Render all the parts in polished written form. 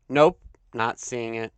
Nope, not seeing it.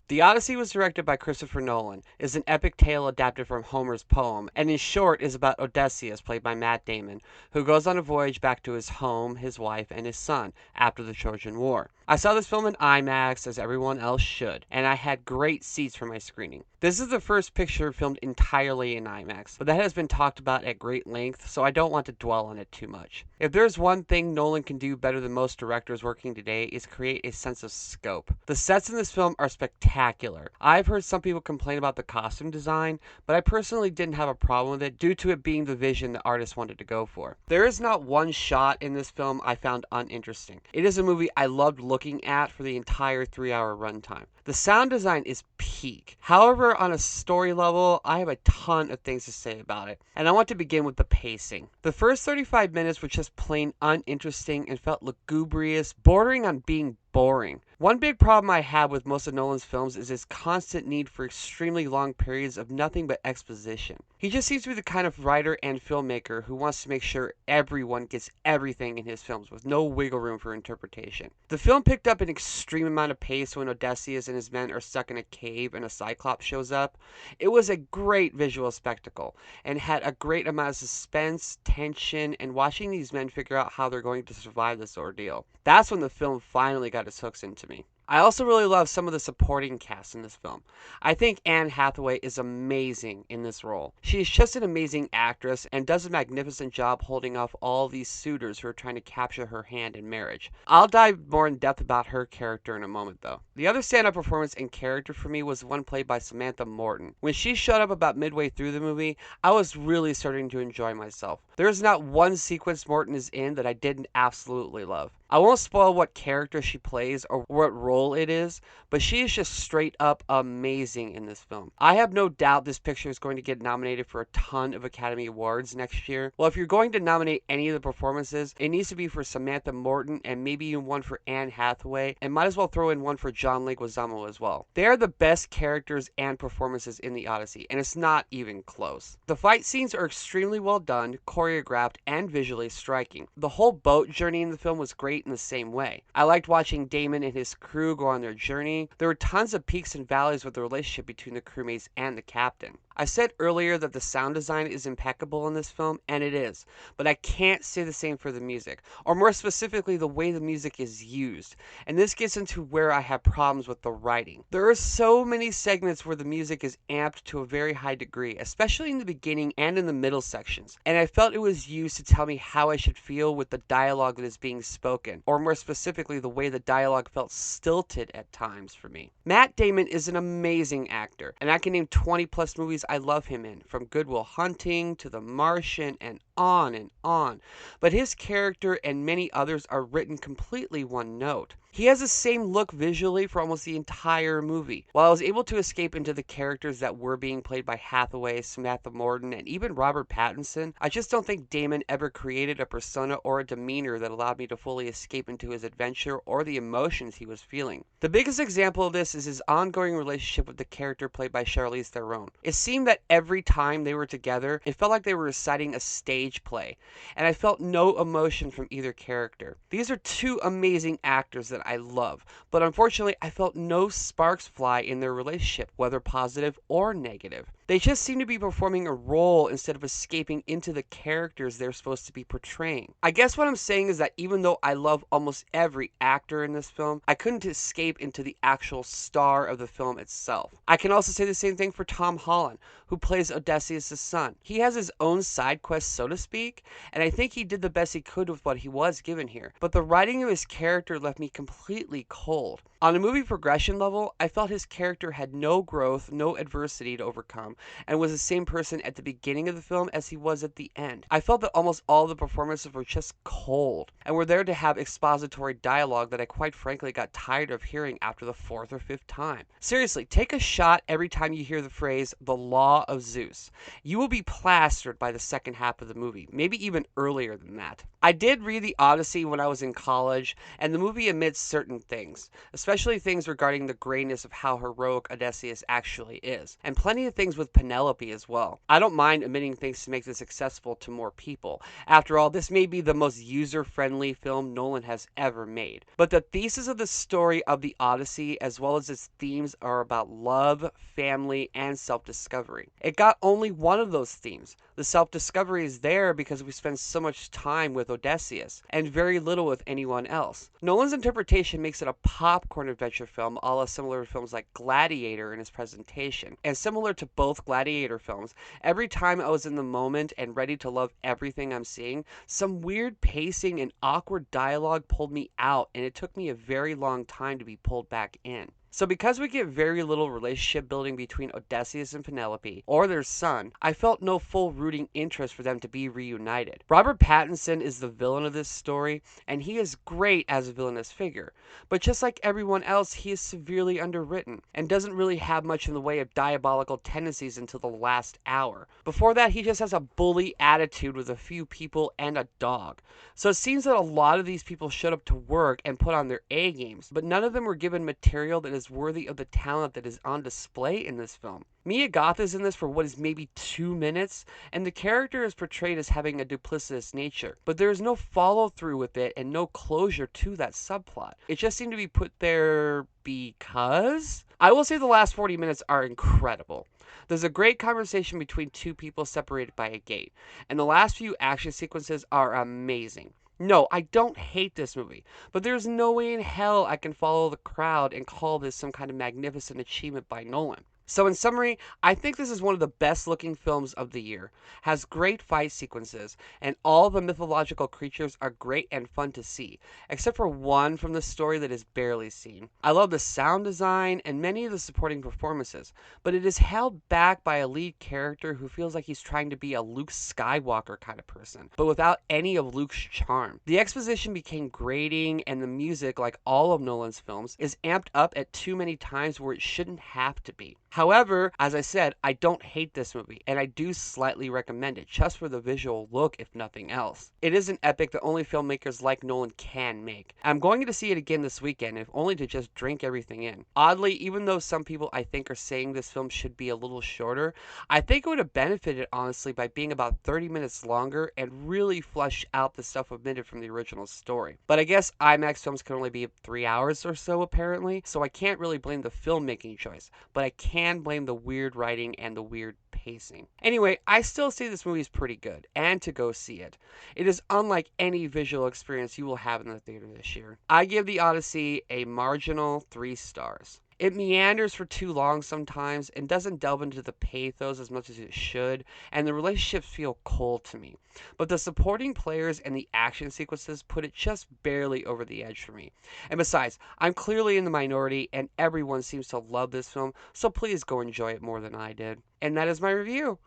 The Odyssey was directed by Christopher Nolan, is an epic tale adapted from Homer's poem, and in short is about Odysseus, played by Matt Damon, who goes on a voyage back to his home, his wife, and his son after the Trojan War. I saw this film in IMAX, as everyone else should, and I had great seats for my screening. This is the first picture filmed entirely in IMAX, but that has been talked about at great length, so I don't want to dwell on it too much. If there's one thing Nolan can do better than most directors working today, is create a sense of scope. The sets in this film are spectacular. I've heard some people complain about the costume design, but I personally didn't have a problem with it due to it being the vision the artist wanted to go for. There is not one shot in this film I found uninteresting. It is a movie I loved looking at for the entire 3-hour runtime. The sound design is peak. However, on a story level, I have a ton of things to say about it, and I want to begin with the pacing. The first 35 minutes were just plain uninteresting and felt lugubrious, bordering on being boring. One big problem I have with most of Nolan's films is his constant need for extremely long periods of nothing but exposition. He just seems to be the kind of writer and filmmaker who wants to make sure everyone gets everything in his films with no wiggle room for interpretation. The film picked up an extreme amount of pace when Odysseus and his men are stuck in a cave and a cyclops shows up. It was a great visual spectacle and had a great amount of suspense, tension, and watching these men figure out how they're going to survive this ordeal. That's when the film finally got its hooks into me. I also really love some of the supporting cast in this film. I think Anne Hathaway is amazing in this role. She is just an amazing actress and does a magnificent job holding off all these suitors who are trying to capture her hand in marriage. I'll dive more in depth about her character in a moment though. The other stand-up performance and character for me was the one played by Samantha Morton. When she showed up about midway through the movie, I was really starting to enjoy myself. There is not one sequence Morton is in that I didn't absolutely love. I won't spoil what character she plays or what role it is, but she is just straight up amazing in this film. I have no doubt this picture is going to get nominated for a ton of Academy Awards next year. Well, if you're going to nominate any of the performances, it needs to be for Samantha Morton and maybe even one for Anne Hathaway, and might as well throw in one for John Leguizamo as well. They are the best characters and performances in the Odyssey, and it's not even close. The fight scenes are extremely well done, choreographed, and visually striking. The whole boat journey in the film was great in the same way. I liked watching Damon and his crew go on their journey. There were tons of peaks and valleys with the relationship between the crewmates and the captain. I said earlier that the sound design is impeccable in this film, and it is, but I can't say the same for the music, or more specifically the way the music is used, and this gets into where I have problems with the writing. There are so many segments where the music is amped to a very high degree, especially in the beginning and in the middle sections, and I felt it was used to tell me how I should feel with the dialogue that is being spoken, or more specifically the way the dialogue felt stilted at times for me. Matt Damon is an amazing actor, and I can name 20 plus movies I love him in, from Good Will Hunting to The Martian and on and on, but his character and many others are written completely one note. He has the same look visually for almost the entire movie. While I was able to escape into the characters that were being played by Hathaway, Samantha Morton, and even Robert Pattinson, I just don't think Damon ever created a persona or a demeanor that allowed me to fully escape into his adventure or the emotions he was feeling. The biggest example of this is his ongoing relationship with the character played by Charlize Theron. It seemed that every time they were together, it felt like they were reciting a stage play, and I felt no emotion from either character. These are two amazing actors that I love, but unfortunately I felt no sparks fly in their relationship, whether positive or negative. They just seem to be performing a role instead of escaping into the characters they're supposed to be portraying. I guess what I'm saying is that even though I love almost every actor in this film, I couldn't escape into the actual star of the film itself. I can also say the same thing for Tom Holland, who plays Odysseus' son. He has his own side quest, so to speak, and I think he did the best he could with what he was given here, but the writing of his character left me completely cold. On a movie progression level, I felt his character had no growth, no adversity to overcome, and was the same person at the beginning of the film as he was at the end. I felt that almost all the performances were just cold, and were there to have expository dialogue that I quite frankly got tired of hearing after the 4th or 5th time. Seriously, take a shot every time you hear the phrase, "the law of Zeus." You will be plastered by the second half of the movie, maybe even earlier than that. I did read the Odyssey when I was in college, and the movie admits certain things, especially things regarding the grayness of how heroic Odysseus actually is, and plenty of things with with Penelope as well. I don't mind omitting things to make this accessible to more people. After all, this may be the most user-friendly film Nolan has ever made. But the thesis of the story of the Odyssey, as well as its themes, are about love, family, and self-discovery. It got only one of those themes. The self-discovery is there because we spend so much time with Odysseus, and very little with anyone else. Nolan's interpretation makes it a popcorn adventure film, a la similar to films like Gladiator in his presentation. And similar to both Gladiator films, every time I was in the moment and ready to love everything I'm seeing, some weird pacing and awkward dialogue pulled me out, and it took me a very long time to be pulled back in. So because we get very little relationship building between Odysseus and Penelope, or their son, I felt no full rooting interest for them to be reunited. Robert Pattinson is the villain of this story, and he is great as a villainous figure. But just like everyone else, he is severely underwritten, and doesn't really have much in the way of diabolical tendencies until the last hour. Before that, he just has a bully attitude with a few people and a dog. So it seems that a lot of these people showed up to work and put on their A games, but none of them were given material that is worthy of the talent that is on display in this film. Mia Goth is in this for what is maybe 2 minutes, and the character is portrayed as having a duplicitous nature, but there is no follow through with it and no closure to that subplot. It just seemed to be put there because? I will say the last 40 minutes are incredible. There's a great conversation between two people separated by a gate, and the last few action sequences are amazing. No, I don't hate this movie, but there's no way in hell I can follow the crowd and call this some kind of magnificent achievement by Nolan. So in summary, I think this is one of the best looking films of the year, has great fight sequences, and all the mythological creatures are great and fun to see, except for one from the story that is barely seen. I love the sound design and many of the supporting performances, but it is held back by a lead character who feels like he's trying to be a Luke Skywalker kind of person, but without any of Luke's charm. The exposition became grating, and the music, like all of Nolan's films, is amped up at too many times where it shouldn't have to be. However, as I said, I don't hate this movie, and I do slightly recommend it, just for the visual look, if nothing else. It is an epic that only filmmakers like Nolan can make. I'm going to see it again this weekend, if only to just drink everything in. Oddly, even though some people I think are saying this film should be a little shorter, I think it would have benefited, honestly, by being about 30 minutes longer and really flesh out the stuff omitted from the original story. But I guess IMAX films can only be 3 hours or so, apparently, so I can't really blame the filmmaking choice, but I can blame the weird writing and the weird pacing. Anyway, I still say this movie is pretty good, and to go see it. It is unlike any visual experience you will have in the theater this year. I give The Odyssey a marginal 3 stars. It meanders for too long sometimes and doesn't delve into the pathos as much as it should, and the relationships feel cold to me. But the supporting players and the action sequences put it just barely over the edge for me. And besides, I'm clearly in the minority and everyone seems to love this film, so please go enjoy it more than I did. And that is my review.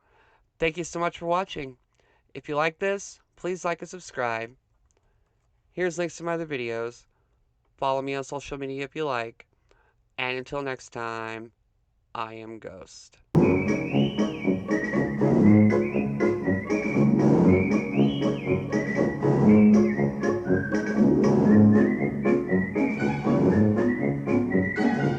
Thank you so much for watching. If you like this, please like and subscribe. Here's links to my other videos. Follow me on social media if you like. And until next time, I am Ghost.